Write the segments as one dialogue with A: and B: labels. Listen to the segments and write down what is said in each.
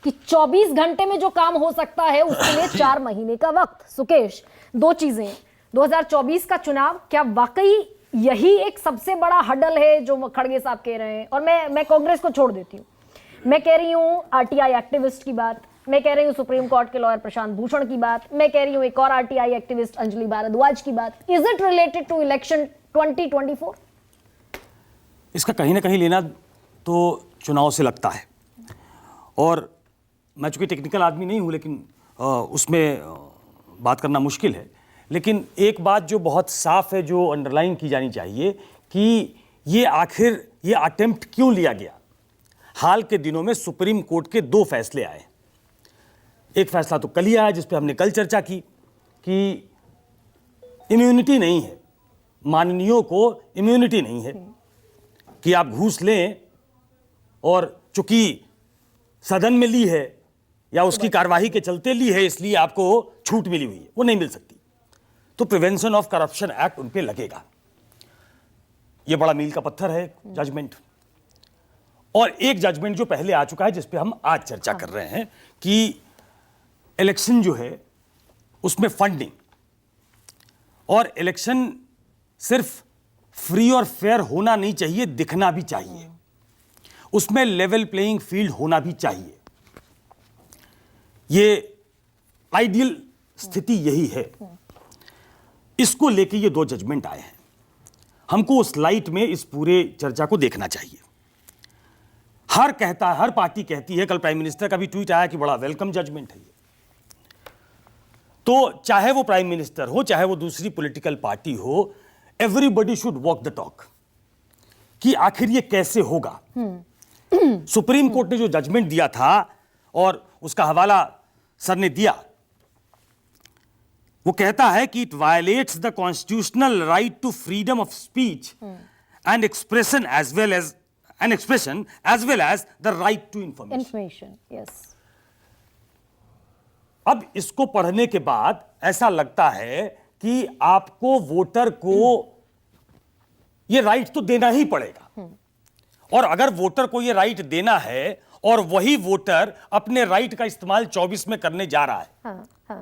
A: कि 24 घंटे में जो काम हो सकता है उसके लिए 4 महीने का वक्त। सुकेश, दो चीजें, 2024 का चुनाव क्या वाकई यही एक सबसे बड़ा हडल है जो खड़गे साहब कह रहे हैं? और मैं कांग्रेस को छोड़ देती हूँ, मैं कह रही हूँ आरटीआई एक्टिविस्ट की बात, मैं कह रही हूँ सुप्रीम कोर्ट के लॉयर प्रशांत भूषण की बात, मैं कह रही हूँ एक और आरटीआई एक्टिविस्ट अंजलि भारद्वाज की बात। Is it related to election 2024?
B: इसका कहीं ना कहीं लेना तो चुनाव से लगता है, और मैं चूंकि टेक्निकल आदमी नहीं हूं, लेकिन उसमें बात करना मुश्किल है। लेकिन एक बात जो बहुत साफ है, जो अंडरलाइन की जानी चाहिए, कि ये आखिर ये अटेम्प्ट क्यों लिया गया। हाल के दिनों में सुप्रीम कोर्ट के 2 फैसले आए। एक फैसला तो कल ही आया, जिस पे हमने कल चर्चा की कि इम्यूनिटी नहीं है, माननीयों को इम्यूनिटी नहीं है कि आप घूस लें और चूंकि सदन में ली है या उसकी कार्यवाही के चलते ली है इसलिए आपको छूट मिली हुई है, वो नहीं मिल सकती। तो प्रिवेंशन ऑफ करप्शन एक्ट उन पे लगेगा। ये बड़ा मील का पत्थर है जजमेंट। और एक जजमेंट जो पहले आ चुका है, जिस पे हम आज चर्चा कर रहे हैं, कि इलेक्शन जो है उसमें फंडिंग, और इलेक्शन सिर्फ फ्री और फेयर होना नहीं चाहिए, दिखना भी चाहिए, उसमें लेवल प्लेइंग फील्ड होना भी चाहिए। ये आइडियल स्थिति यही है। इसको लेके ये 2 जजमेंट आए हैं। हमको उस लाइट में इस पूरे चर्चा को देखना चाहिए। हर पार्टी कहती है, कल प्राइम मिनिस्टर का भी ट्वीट आया कि बड़ा वेलकम जजमेंट है ये। तो चाहे वो प्राइम मिनिस्टर हो, चाहे वो दूसरी पॉलिटिकल पार्टी हो, everybody should walk the talk कि आखिर ये कैसे होगा। सुप्रीम कोर्ट ने जो जजमेंट दिया था और उसका हवाला सर ने दिया, वो कहता है कि it violates the constitutional right to freedom of speech and expression as well as the right to information.
A: Yes.
B: अब इसको पढ़ने के बाद ऐसा लगता है कि आपको वोटर को ये राइट तो देना ही पड़ेगा। और अगर वोटर को ये राइट देना है और वही वोटर अपने राइट का इस्तेमाल 24 में करने जा रहा है,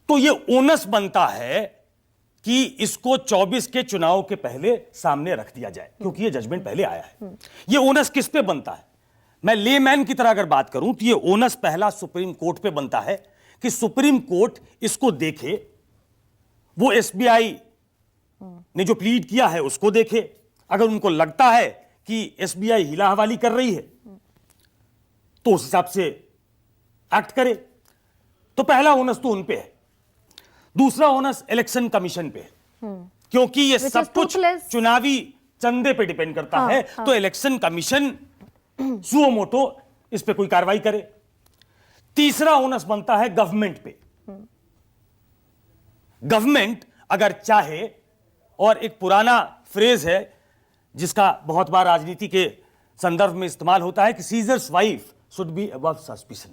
B: तो ये ओनस बनता है कि इसको 24 के चुनाव के पहले सामने रख दिया जाए, क्योंकि ये जजमेंट पहले आया है। ये ओनस किस पे बनता है? मैं लेमैन की तरह अगर बात करूं तो ये ओनस पहला सुप्रीम कोर्ट पे बनता है कि सुप्रीम कोर्ट इसको देखे, वो एसबीआई ने जो प्लीड किया है उसको देखे। अगर उनको लगता है कि एसबीआई हिला हवाली कर रही है तो उस हिसाब से एक्ट करे। तो पहला ओनस तो उन पे है। दूसरा ओनस इलेक्शन कमीशन पे है, क्योंकि ये सब कुछ चुनावी चंदे पे डिपेंड करता है। तो इलेक्शन कमीशन सुओ मोटो इस पे कोई कार्रवाई करे। तीसरा ओनस बनता है गवर्नमेंट पे। गवर्नमेंट अगर चाहे, और एक पुराना फ्रेज है जिसका बहुत बार राजनीति के संदर्भ में इस्तेमाल होता है कि seizures wife should be above suspicion.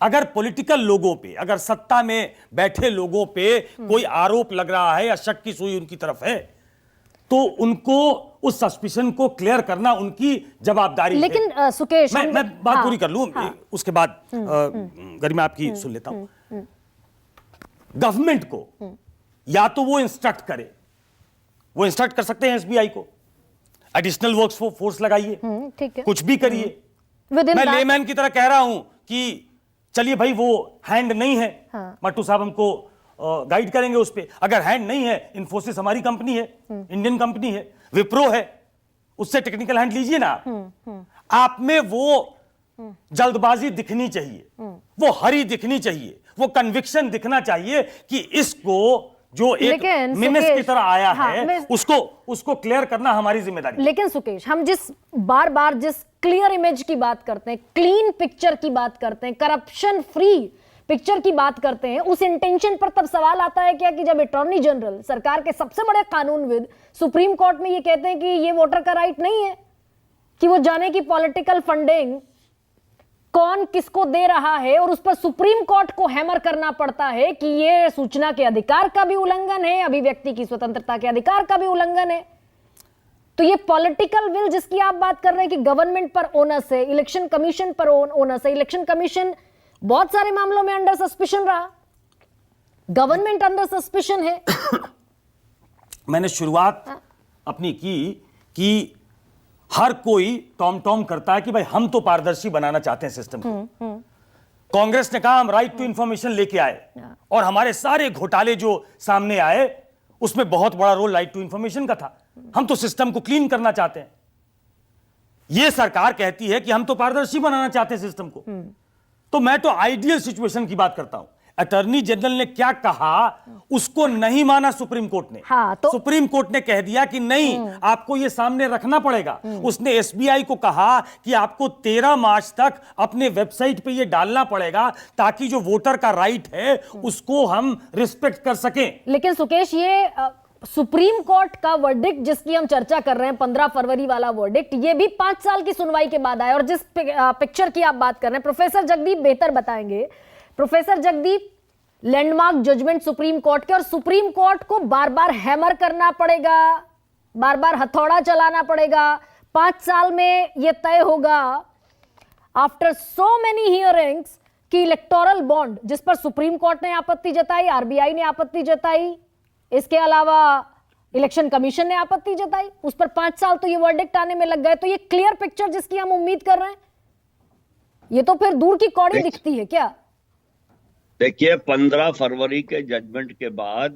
B: अगर पॉलिटिकल लोगों पे, अगर सत्ता में बैठे लोगों पे कोई आरोप लग रहा है या शक की सुई उनकी तरफ है, तो उनको उस सस्पिशन को क्लियर करना उनकी जवाबदारी है।
A: लेकिन सुकेश,
B: मैं बात पूरी कर लूं, उसके बाद गरिमा आपकी सुन लेता हूं। गवर्नमेंट को या तो वो इंस्ट्रक्ट करे, वो इंस्ट्रक्ट कर सकते हैं एसबीआई को, एडिशनल वर्क्स फोर्स लगाइए, कुछ भी करिए। मैं लेमैन की तरह कह रहा हूं कि चलिए भाई वो हैंड नहीं है, मट्टू साहब हमको गाइड करेंगे उस पे। अगर हैंड नहीं है, इन्फोसिस हमारी कंपनी है, इंडियन कंपनी है, विप्रो है, उससे टेक्निकल हैंड लीजिए ना आप में वो जल्दबाजी दिखनी चाहिए, वो हरी दिखनी चाहिए, वो कन्विक्शन दिखना चाहिए कि इसको जो एक मिनिस की तरह आया है उसको क्लियर करना हमारी जिम्मेदारी।
A: लेकिन सुकेश, हम बार बार जिस क्लियर इमेज की बात करते हैं, क्लीन पिक्चर की बात करते हैं, करप्शन फ्री पिक्चर की बात करते हैं, उस इंटेंशन पर तब सवाल आता है क्या कि जब अटॉर्नी जनरल, सरकार के सबसे बड़े कानूनविद, सुप्रीम कोर्ट में ये कहते हैं कि ये वोटर का राइट नहीं है कि वो जाने की पॉलिटिकल फंडिंग कौन किसको दे रहा है, और उस पर सुप्रीम कोर्ट को हैमर करना पड़ता है कि ये सूचना के अधिकार का भी उल्लंघन है, अभिव्यक्ति की स्वतंत्रता के अधिकार का भी उल्लंघन है। तो ये पॉलिटिकल विल जिसकी आप बात कर रहे हैं कि गवर्नमेंट पर ओनस है, इलेक्शन कमीशन पर ओनस है, इलेक्शन कमीशन बहुत सारे मामलों में अंडर सस्पिशन रहा, गवर्नमेंट अंडर सस्पिशन है।
B: मैंने शुरुआत अपनी की कि हर कोई टॉम टॉम करता है कि भाई हम तो पारदर्शी बनाना चाहते हैं सिस्टम को। कांग्रेस ने कहा हम राइट टू इंफॉर्मेशन लेके आए और हमारे सारे घोटाले जो सामने आए उसमें बहुत बड़ा रोल राइट टू इंफॉर्मेशन का था। हम तो सिस्टम को क्लीन करना चाहते हैं। यह सरकार कहती है कि हम तो पारदर्शी बनाना चाहते हैं सिस्टम को। तो मैं तो आइडियल सिचुएशन की बात करता हूं। अटॉर्नी जनरल ने क्या कहा उसको नहीं माना सुप्रीम कोर्ट ने।
A: हाँ, तो
B: सुप्रीम कोर्ट ने कह दिया कि नहीं आपको यह सामने रखना पड़ेगा। उसने एसबीआई को कहा कि आपको 13 मार्च तक अपने वेबसाइट पे यह डालना पड़ेगा ताकि जो वोटर का राइट है उसको हम रिस्पेक्ट कर सकें।
A: लेकिन सुकेश, ये सुप्रीम कोर्ट का वर्डिक्ट जिसकी हम चर्चा कर रहे हैं, 15 फरवरी वाला वर्डिक्ट, ये भी 5 साल की सुनवाई के बाद आया। और जिस पिक्चर की आप बात कर रहे हैं, प्रोफेसर जगदीप बेहतर बताएंगे। Professor Jagdeep, landmark judgment supreme court के, और सुप्रीम कोर्ट को बार बार हैमर करना पड़ेगा, बार बार हथौड़ा चलाना पड़ेगा। 5 साल में यह तय होगा आफ्टर सो मेनी हियरिंग्स कि इलेक्टोरल बॉन्ड, जिस पर सुप्रीम कोर्ट ने आपत्ति जताई, आरबीआई ने आपत्ति जताई, इसके अलावा इलेक्शन कमीशन ने आपत्ति जताई, उस पर 5 साल तो ये वर्डिक्ट आने में लग गए। तो ये क्लियर पिक्चर जिसकी हम उम्मीद कर रहे हैं, ये तो फिर दूर की कौड़ी दिखती है क्या?
C: देखिए, 15 फरवरी के जजमेंट के बाद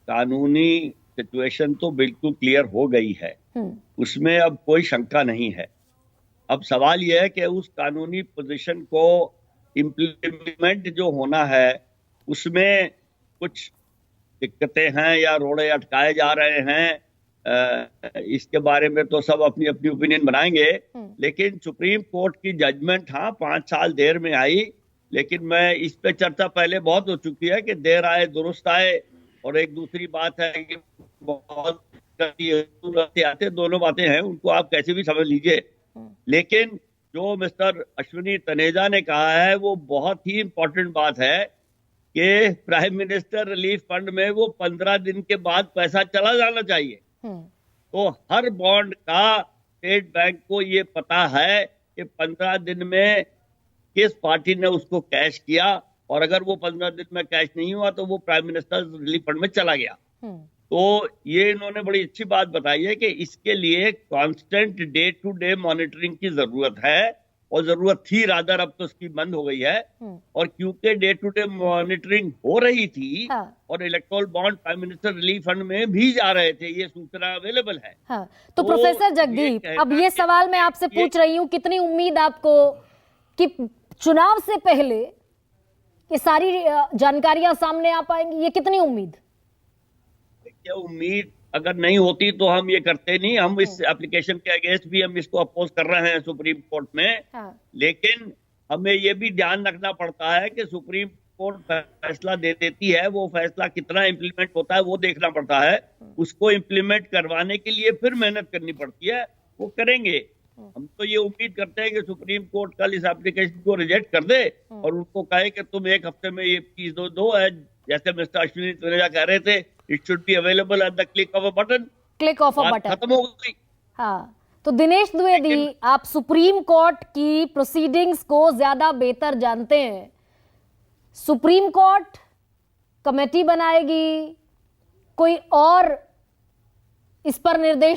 C: कानूनी सिचुएशन तो बिल्कुल क्लियर हो गई है, उसमें अब कोई शंका नहीं है। अब सवाल यह है कि उस कानूनी पोजीशन को इम्प्लीमेंट जो होना है उसमें कुछ दिक्कतें हैं या रोड़े अटकाए जा रहे हैं। इसके बारे में तो सब अपनी अपनी ओपिनियन बनाएंगे, लेकिन सुप्रीम कोर्ट की जजमेंट 5 साल देर में आई। लेकिन मैं इस पे चर्चा पहले बहुत हो चुकी है कि देर आए दुरुस्त आए, और एक दूसरी बात है कि बहुत आते, दोनों बातें हैं, उनको आप कैसे भी समझ लीजिए। लेकिन जो मिस्टर अश्विनी तनेजा ने कहा है वो बहुत ही इंपॉर्टेंट बात है कि प्राइम मिनिस्टर रिलीफ फंड में वो 15 दिन के बाद पैसा चला जाना चाहिए। तो हर बॉन्ड का स्टेट बैंक को ये पता है कि 15 दिन में किस पार्टी ने उसको कैश किया, और अगर वो 15 दिन में कैश नहीं हुआ तो वो प्राइम मिनिस्टर रिलीफ फंड में चला गया। तो ये इन्होंने बड़ी अच्छी बात बताई है कि इसके लिए constant day to day monitoring की जरूरत है, और जरूरत थी रादर, अब तो उसकी बंद हो गई है। और क्योंकि डे टू डे मॉनिटरिंग हो रही थी और electoral bond prime minister relief fund में भी जा रहे थे, ये सूचना अवेलेबल है।
A: तो प्रोफेसर जगदीप, अब ये सवाल मैं आपसे पूछ रही हूँ, कितनी उम्मीद आपको कि चुनाव से पहले ये सारी जानकारियां सामने आ पाएंगी? ये कितनी उम्मीद?
C: देखिए, उम्मीद अगर नहीं होती तो हम ये करते नहीं। हम इस एप्लीकेशन के अगेंस्ट भी हम इसको अपोज कर रहे हैं सुप्रीम कोर्ट में। लेकिन हमें ये भी ध्यान रखना पड़ता है कि सुप्रीम कोर्ट फैसला दे देती है, वो फैसला कितना इम्प्लीमेंट होता है वो देखना पड़ता है। उसको इम्प्लीमेंट करवाने के लिए फिर मेहनत करनी पड़ती है, वो करेंगे। हम तो ये उम्मीद करते हैं कि सुप्रीम कोर्ट कल इस एप्लीकेशन को रिजेक्ट कर दे और उनको कहे कि तुम 1 हफ्ते में ये चीज दो है, जैसे मिस्टर अश्विनी तनेजा कह रहे थे, it should be available at the click of a button.
A: Click of a button
C: खत्म हो गई।
A: हाँ, तो दिनेश द्विवेदी, आप सुप्रीम कोर्ट की प्रोसीडिंग्स को ज्यादा बेहतर जानते हैं। सुप्रीम कोर्ट कमेटी बनाएगी, कोई और इस पर निर्देश